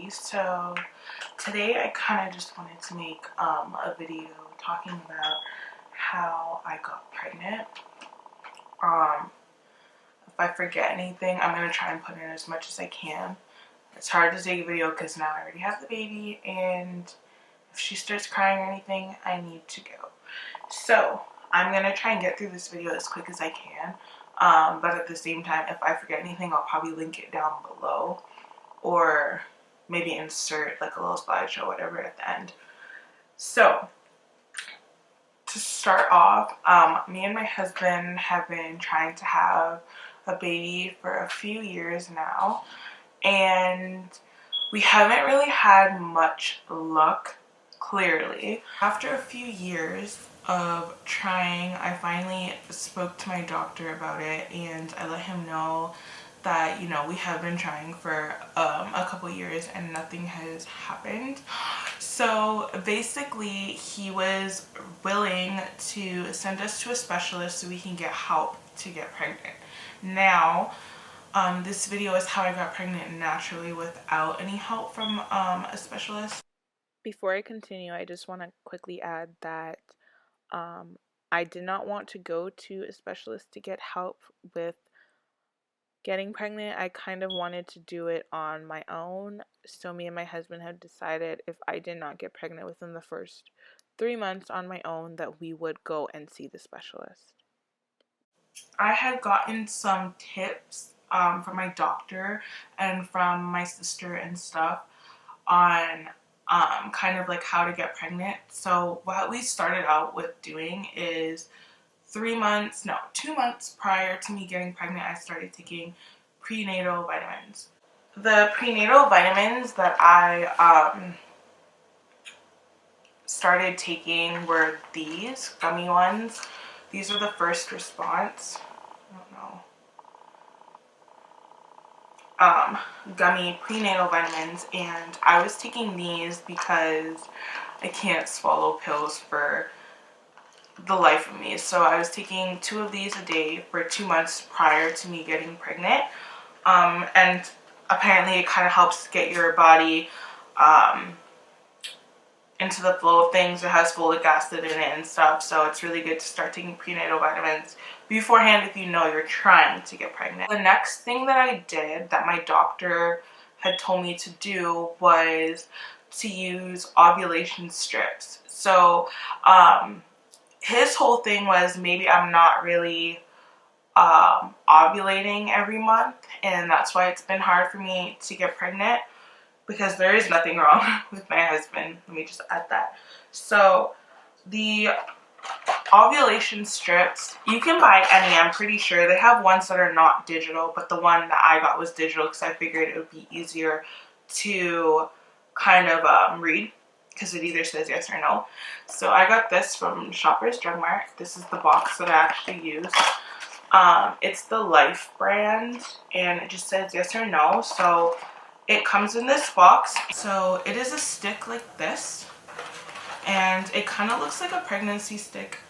everybody. So today I kind of just wanted to make a video talking about how I got pregnant. If I forget anything, I'm going to try and put in as much as I can. It's hard to take a video because now I already have the baby, and if she starts crying or anything, I need to go. So I'm going to try and get through this video as quick as I can. But at the same time, if I forget anything, I'll probably link it down below, or maybe insert like a little slideshow, whatever, at the end. So to start off, me and my husband have been trying to have a baby for a few years now, and we haven't really had much luck, clearly. After a few years of trying, I finally spoke to my doctor about it, and I let him know that, you know, we have been trying for a couple years and nothing has happened. So basically he was willing to send us to a specialist so we can get help to get pregnant. Now this video is how I got pregnant naturally without any help from a specialist. Before I continue, I just want to quickly add that I did not want to go to a specialist to get help with getting pregnant. I kind of wanted to do it on my own. So me and my husband had decided if I did not get pregnant within the first 3 months on my own, that we would go and see the specialist. I had gotten some tips from my doctor and from my sister and stuff on kind of like how to get pregnant. So what we started out with doing is 2 months prior to me getting pregnant, I started taking prenatal vitamins. The prenatal vitamins that I started taking were these gummy ones. These are the first response. I don't know. Gummy prenatal vitamins, and I was taking these because I can't swallow pills for the life of me. So I was taking 2 of these a day for 2 months prior to me getting pregnant. And apparently it kind of helps get your body into the flow of things. It has folic acid in it and stuff, so it's really good to start taking prenatal vitamins beforehand if you know you're trying to get pregnant. The next thing that I did that my doctor had told me to do was to use ovulation strips. So his whole thing was maybe I'm not really ovulating every month, and that's why it's been hard for me to get pregnant, because there is nothing wrong with my husband. Let me just add that. So the ovulation strips, you can buy any, I'm pretty sure. They have ones that are not digital, but the one that I got was digital because I figured it would be easier to kind of read, because it either says yes or no. So I got this from Shoppers Drug Mart. This is the box that I actually use. It's the Life brand, and it just says yes or no. So it comes in this box. So it is a stick like this, and it kind of looks like a pregnancy stick.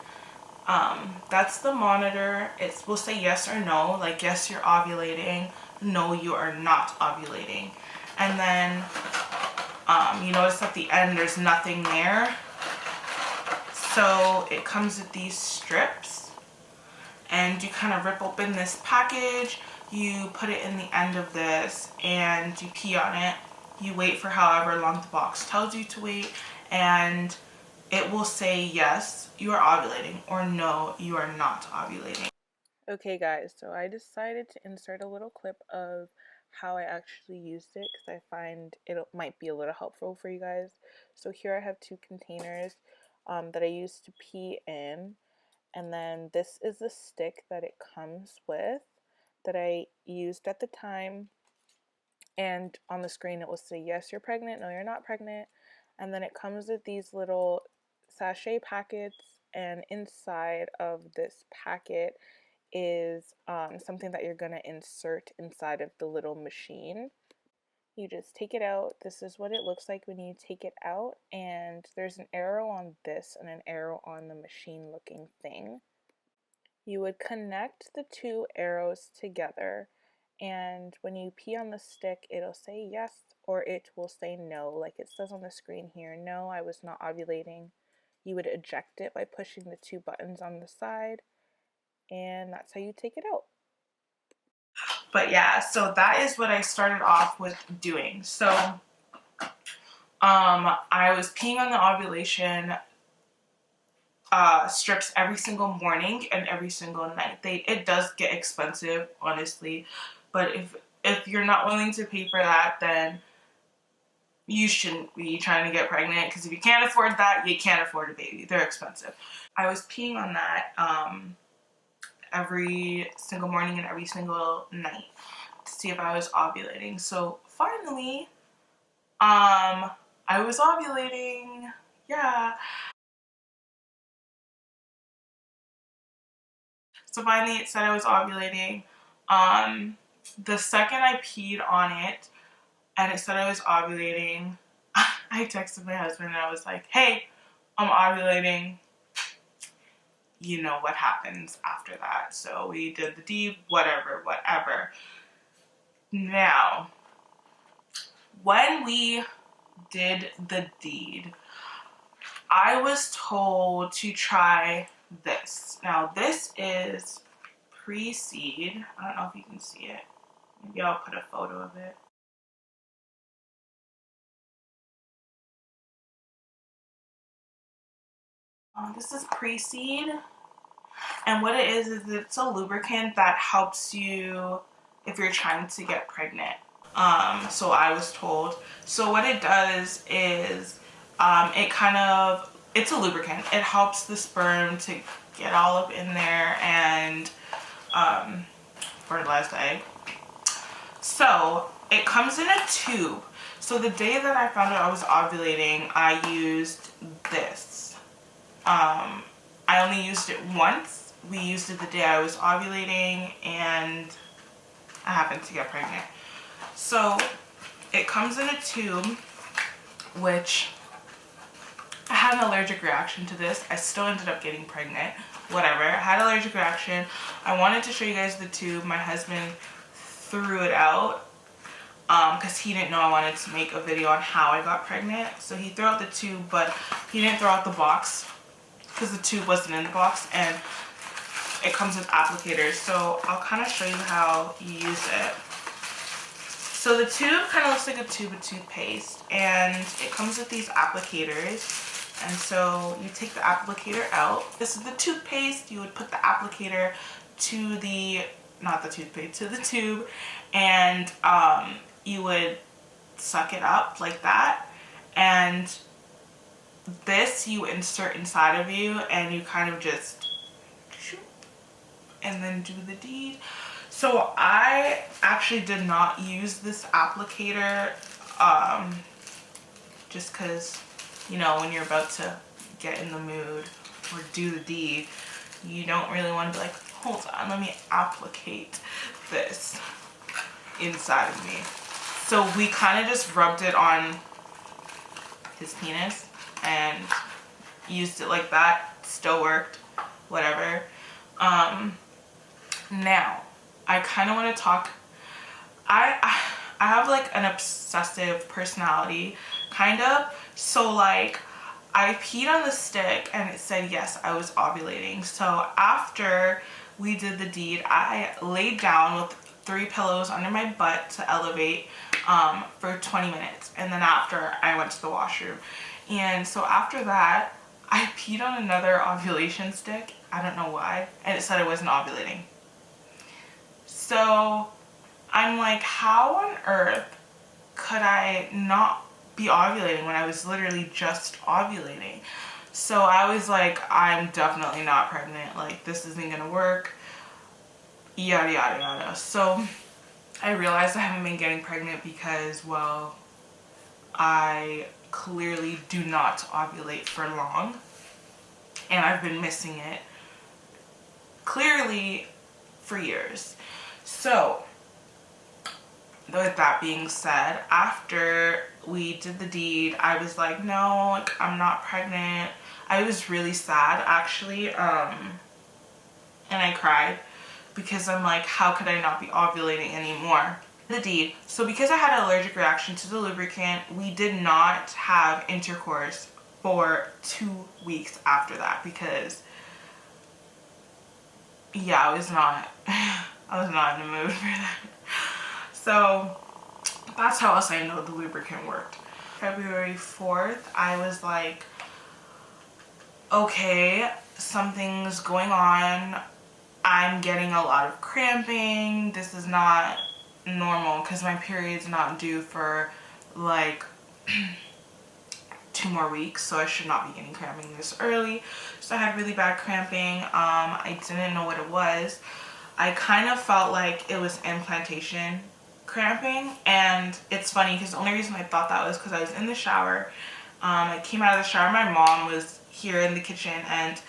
That's the monitor. It will say yes or no, like yes, you're ovulating, no, you are not ovulating. And then you notice at the end there's nothing there. So it comes with these strips, and you kind of rip open this package, you put it in the end of this, and you pee on it. You wait for however long the box tells you to wait, and it will say yes, you are ovulating, or no, you are not ovulating. Okay guys, so I decided to insert a little clip of how I actually used it, because I find it might be a little helpful for you guys. So here I have 2 containers that I used to pee in, and then this is the stick that it comes with that I used at the time. And on the screen it will say yes, you're pregnant, no, you're not pregnant. And then it comes with these little sachet packets, and inside of this packet is something that you're going to insert inside of the little machine. You just take it out. This is what it looks like when you take it out, and there's an arrow on this and an arrow on the machine looking thing. You would connect the 2 arrows together, and when you pee on the stick, it'll say yes or it will say no, like it says on the screen here, no, I was not ovulating. You would eject it by pushing the 2 buttons on the side, and that's how you take it out. But yeah, so that is what I started off with doing. So I was peeing on the ovulation strips every single morning and every single night. It does get expensive, honestly, but if you're not willing to pay for that, then you shouldn't be trying to get pregnant, because if you can't afford that, you can't afford a baby. They're expensive. I was peeing on that every single morning and every single night to see if I was ovulating. So finally, I was ovulating. Yeah. So finally it said I was ovulating. The second I peed on it and it said I was ovulating, I texted my husband and I was like, hey, I'm ovulating. You know what happens after that. So we did the deed, whatever. Now, when we did the deed, I was told to try this. Now, this is pre-seed. I don't know if you can see it. Maybe I'll put a photo of it. This is pre-seed. And what it is it's a lubricant that helps you if you're trying to get pregnant. So I was told. So what it does is it's a lubricant. It helps the sperm to get all up in there and fertilize the egg. So it comes in a tube. So the day that I found out I was ovulating, I used this. I only used it once. We used it the day I was ovulating and I happened to get pregnant. So it comes in a tube, which I had an allergic reaction to this. I still ended up getting pregnant. Whatever. I had an allergic reaction. I wanted to show you guys the tube. My husband threw it out because he didn't know I wanted to make a video on how I got pregnant. So he threw out the tube, but he didn't throw out the box because the tube wasn't in the box, and it comes with applicators. So I'll kind of show you how you use it. So the tube kind of looks like a tube of toothpaste, and it comes with these applicators. And so you take the applicator out. This is the toothpaste. You would put the applicator to the, not the toothpaste, to the tube, and you would suck it up like that. And this you insert inside of you, and you kind of just shoot, and then do the deed. So I actually did not use this applicator just because, you know, when you're about to get in the mood or do the deed, you don't really want to be like, hold on, let me applicate this inside of me. So we kind of just rubbed it on his penis and used it like that. Still worked, whatever. Now I kind of want to talk. I have like an obsessive personality, kind of. So like I peed on the stick and it said yes, I was ovulating. So after we did the deed, I laid down with 3 pillows under my butt to elevate for 20 minutes, and then after I went to the washroom. And so after that, I peed on another ovulation stick. I don't know why, and it said I wasn't ovulating. So I'm like, how on earth could I not be ovulating when I was literally just ovulating? So I was like, I'm definitely not pregnant. Like, this isn't gonna work. Yada, yada, yada. So I realized I haven't been getting pregnant because, well, I clearly do not ovulate for long. And I've been missing it clearly for years. So with that being said, after we did the deed, I was like, no, like, I'm not pregnant. I was really sad, actually, and I cried because I'm like, how could I not be ovulating anymore? The D. So because I had an allergic reaction to the lubricant, we did not have intercourse for 2 weeks after that because, yeah, I was not in the mood for that. So that's how else I know the lubricant worked. February 4th, I was like, okay, something's going on. I'm getting a lot of cramping. This is not normal because my period's not due for like 2 more weeks, so I should not be getting cramping this early. So I had really bad cramping. I didn't know what it was. I kind of felt like it was implantation cramping, and it's funny because the only reason I thought that was because I was in the shower. I came out of the shower. My mom was here in the kitchen, and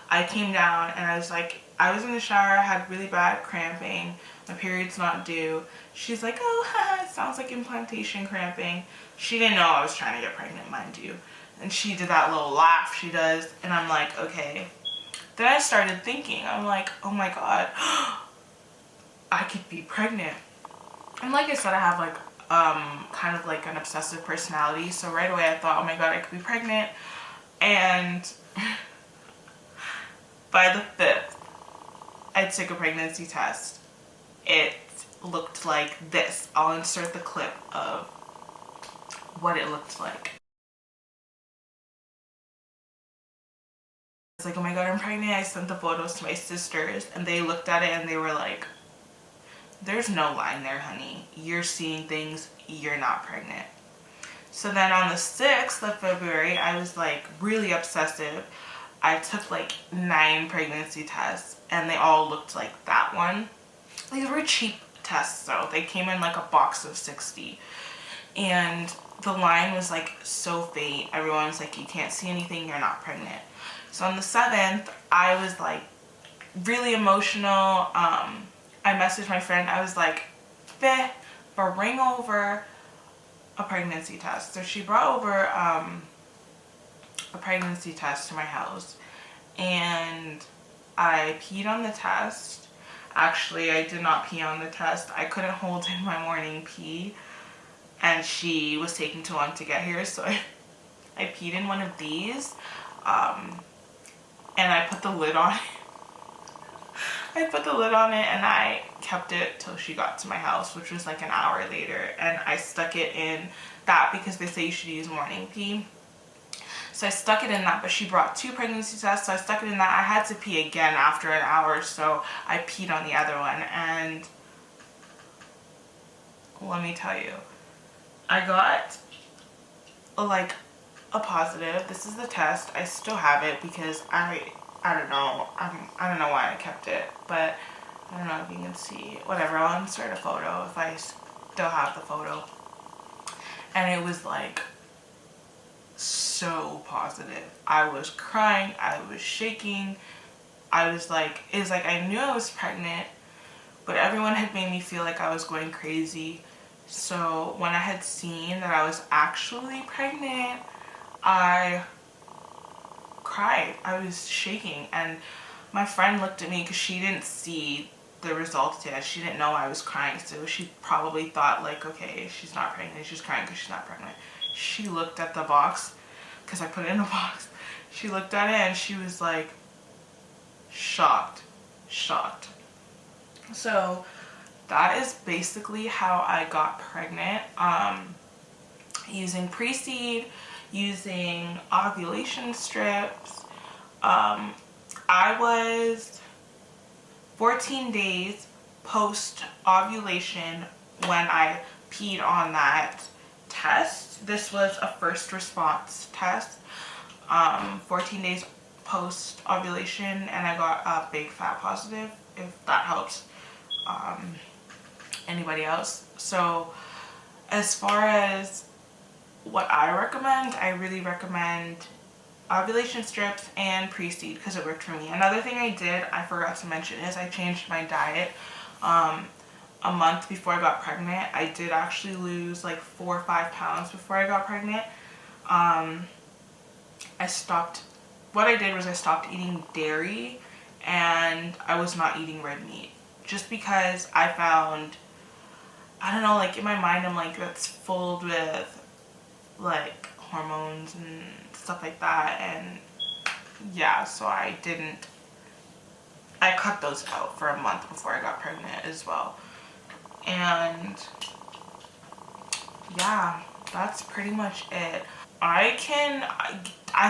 I came down and I was like, I was in the shower, had really bad cramping, my period's not due. She's like, oh, haha, it sounds like implantation cramping. She didn't know I was trying to get pregnant, mind you. And she did that little laugh she does, and I'm like, okay. Then I started thinking, I'm like, oh my god, I could be pregnant. And like I said, I have like kind of like an obsessive personality, so right away I thought, oh my god, I could be pregnant. And by the 5th, I took a pregnancy test. It looked like this. I'll insert the clip of what it looked like. It's like, oh my god, I'm pregnant. I sent the photos to my sisters, and they looked at it and they were like, there's no line there, honey. You're seeing things. You're not pregnant. So then on the 6th of February, I was like really obsessive. I took like 9 pregnancy tests, and they all looked like that one. These were cheap tests though. They came in like a box of 60. And the line was like so faint. Everyone was like, you can't see anything, you're not pregnant. So on the 7th, I was like really emotional. I messaged my friend. I was like, "Beh, bring over a pregnancy test." So she brought over a pregnancy test to my house, and I peed on the test. Actually, I did not pee on the test. I couldn't hold in my morning pee, and she was taking too long to get here, so I peed in one of these, and I put the lid on it. I put the lid on it and I kept it till she got to my house, which was like an hour later, and I stuck it in that because they say you should use morning pee. So I stuck it in that, but she brought 2 pregnancy tests, so I stuck it in that. I had to pee again after an hour, so I peed on the other one, and let me tell you, I got like a positive. This is the test. I still have it because I don't know. I don't know why I kept it, but I don't know if you can see. Whatever, I'll insert a photo if I still have the photo. And it was like so positive. I was crying. I was shaking. I was like, it's like I knew I was pregnant, but everyone had made me feel like I was going crazy. So when I had seen that I was actually pregnant, I cried. I was shaking, and my friend looked at me because she didn't see the results yet. She didn't know I was crying, so she probably thought like, okay, she's not pregnant, she's crying because she's not pregnant. She looked at the box because I put it in a box. She looked at it and she was like shocked. So that is basically how I got pregnant, using pre-seed, using ovulation strips. I was 14 days post ovulation when I peed on that test. This was a first response test. 14 days post ovulation, and I got a big fat positive, if that helps anybody else. So as far as what I recommend, I really recommend ovulation strips and pre-seed because it worked for me. Another thing I did, I forgot to mention, is I changed my diet. A month before I got pregnant, I did actually lose like 4 or 5 pounds before I got pregnant. What I did was I stopped eating dairy, and I was not eating red meat, just because I found I don't know, like in my mind I'm like, that's filled with like hormones and stuff like that. And yeah, so I cut those out for a month before I got pregnant as well. And yeah, that's pretty much it. I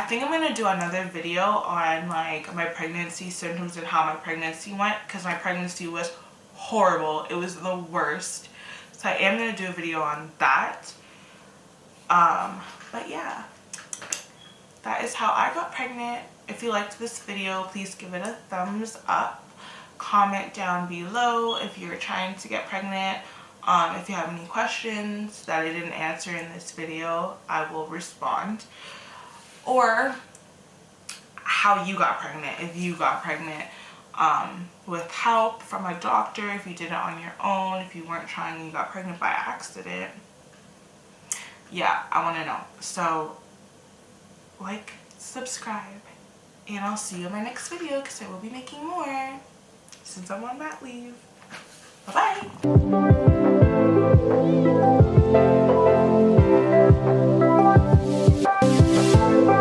think I'm gonna do another video on like my pregnancy symptoms and how my pregnancy went, because my pregnancy was horrible. It was the worst. So I am gonna do a video on that. But yeah, that is how I got pregnant. If you liked this video, please give it a thumbs up. Comment down below if you're trying to get pregnant. If you have any questions that I didn't answer in this video, I will respond. Or how you got pregnant, if you got pregnant with help from a doctor, if you did it on your own, if you weren't trying and you got pregnant by accident. Yeah, I want to know. So like, subscribe, and I'll see you in my next video because I will be making more since I'm on mat leave. Bye-bye.